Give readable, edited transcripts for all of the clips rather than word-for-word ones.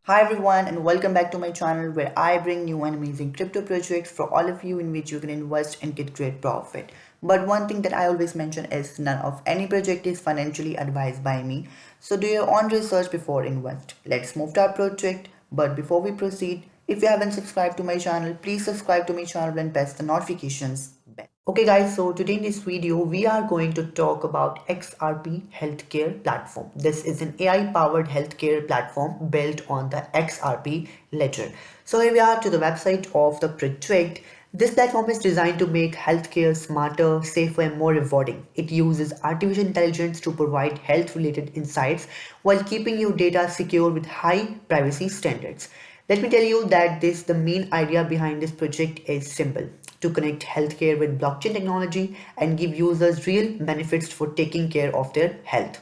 Hi everyone and welcome back to my channel where I bring new and amazing crypto projects for all of you in which you can invest and get great profit. But one thing that I always mention is none of any project is financially advised by me. So do your own research before invest. Let's move to our project. But before we proceed, if you haven't subscribed to my channel, please subscribe to my channel and press the notifications bell. Okay guys, so today in this video we are going to talk about XRP Healthcare platform. This is an AI powered healthcare platform built on the XRP ledger. So here we are to the website of the project. This platform is designed to make healthcare smarter, safer and more rewarding. It uses artificial intelligence to provide health related insights while keeping your data secure with high privacy standards. Let me tell you that the main idea behind this project is simple: to connect healthcare with blockchain technology and give users real benefits for taking care of their health.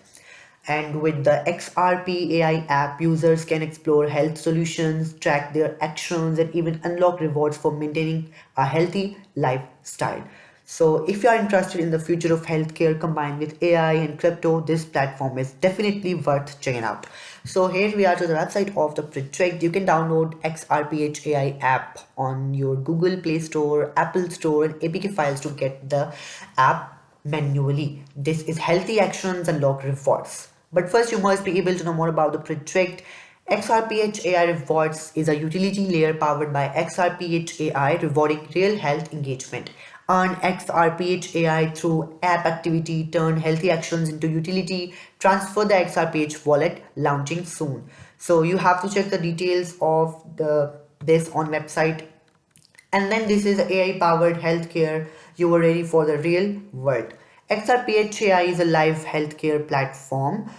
And with the XRP AI app, users can explore health solutions, track their actions, and even unlock rewards for maintaining a healthy lifestyle. So, if you are interested in the future of healthcare combined with AI and crypto, this platform is definitely worth checking out. So, here we are to the website of the project. You can download XRPH AI app on your Google Play Store, Apple Store, and APK files to get the app manually. This is healthy actions and log rewards. But first, you must be able to know more about the project. XRPH AI Rewards is a utility layer powered by XRPH AI, rewarding real health engagement. Earn XRPH AI through app activity, turn healthy actions into utility, transfer the XRPH wallet, launching soon. So you have to check the details of the this on website. And then this is AI powered healthcare. You are ready for the real world. XRPHAI is a live healthcare platform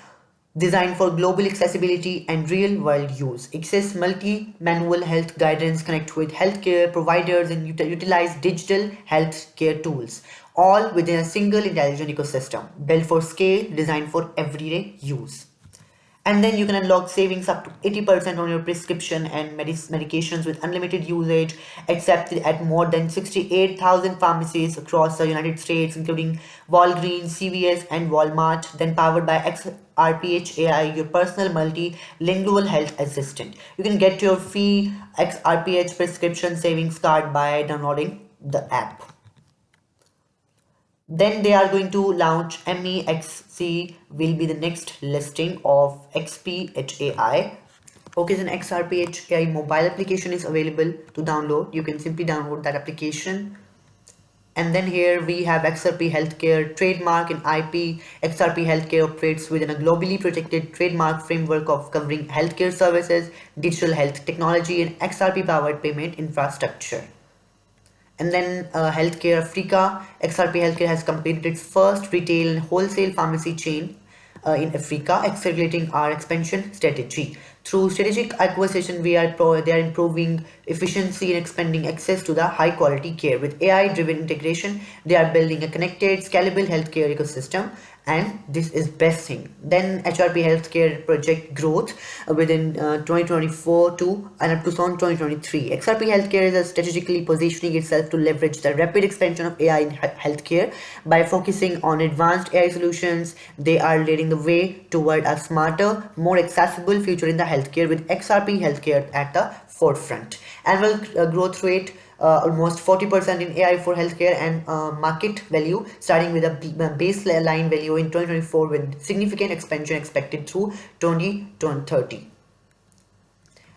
designed for global accessibility and real world use. Access multi manual health guidance, connect with healthcare providers, and utilize digital healthcare tools, all within a single intelligent ecosystem built for scale, designed for everyday use. And then you can unlock savings up to 80% on your prescription and medications with unlimited usage, accepted at more than 68,000 pharmacies across the United States, including Walgreens, CVS, and Walmart. Then powered by XRPH AI, your personal multilingual health assistant. You can get your free XRPH prescription savings card by downloading the app. Then they are going to launch MEXC will be the next listing of XPHAI. Okay, then XRPHAI mobile application is available to download. You can simply download that application. And then here we have XRP Healthcare trademark and IP. XRP Healthcare operates within a globally protected trademark framework of covering healthcare services, digital health technology, and XRP powered payment infrastructure. And then Healthcare Africa. XRP Healthcare has completed its first retail and wholesale pharmacy chain in Africa, accelerating our expansion strategy. Through strategic acquisition, they are improving efficiency and expanding access to the high quality care. With AI-driven integration, they are building a connected, scalable healthcare ecosystem, and this is best thing. Then HRP Healthcare project growth within 2024 to and up to 2023. XRP Healthcare is strategically positioning itself to leverage the rapid expansion of AI in healthcare. By focusing on advanced AI solutions, they are leading the way toward a smarter, more accessible future in the healthcare, with XRP Healthcare at the forefront. Annual growth rate almost 40% in AI for healthcare, and market value starting with a baseline value in 2024 with significant expansion expected through 2030.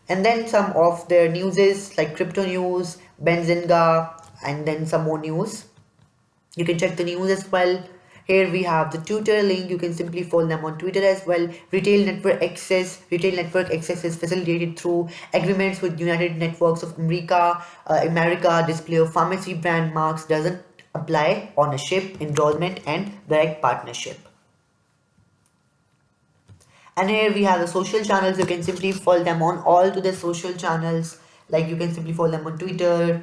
And then some of their news is like crypto news, Benzinga, and then some more news. You can check the news as well. Here we have the Twitter link. You can simply follow them on Twitter as well. Retail network access. Retail network access is facilitated through agreements with United Networks of America. Display of pharmacy brand marks doesn't apply ownership, enrollment, and direct partnership. And here we have the social channels. You can simply follow them on all to the social channels. Like you can simply follow them on Twitter.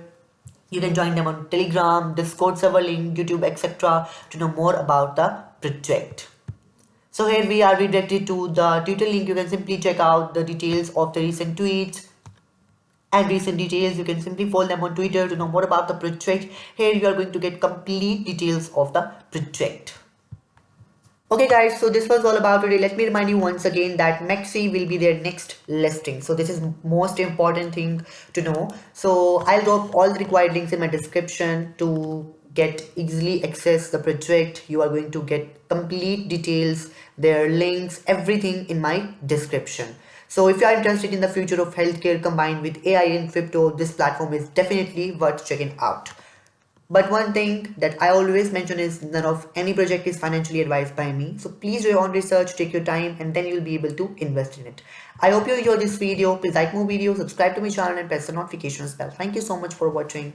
You can join them on Telegram, Discord server link, YouTube, etc. to know more about the project. So here we are redirected to the Twitter link. You can simply check out the details of the recent tweets and recent details. You can simply follow them on Twitter to know more about the project. Here you are going to get complete details of the project. Okay guys, so this was all about today. Let me remind you once again that Mexi will be their next listing. So this is most important thing to know. So I'll drop all the required links in my description to get easily access the project. You are going to get complete details, their links, everything in my description. So if you are interested in the future of healthcare combined with AI and crypto, this platform is definitely worth checking out. But one thing that I always mention is none of any project is financially advised by me. So please do your own research, take your time, and then you'll be able to invest in it. I hope you enjoyed this video. Please like more videos, subscribe to my channel, and press the notifications bell. Thank you so much for watching.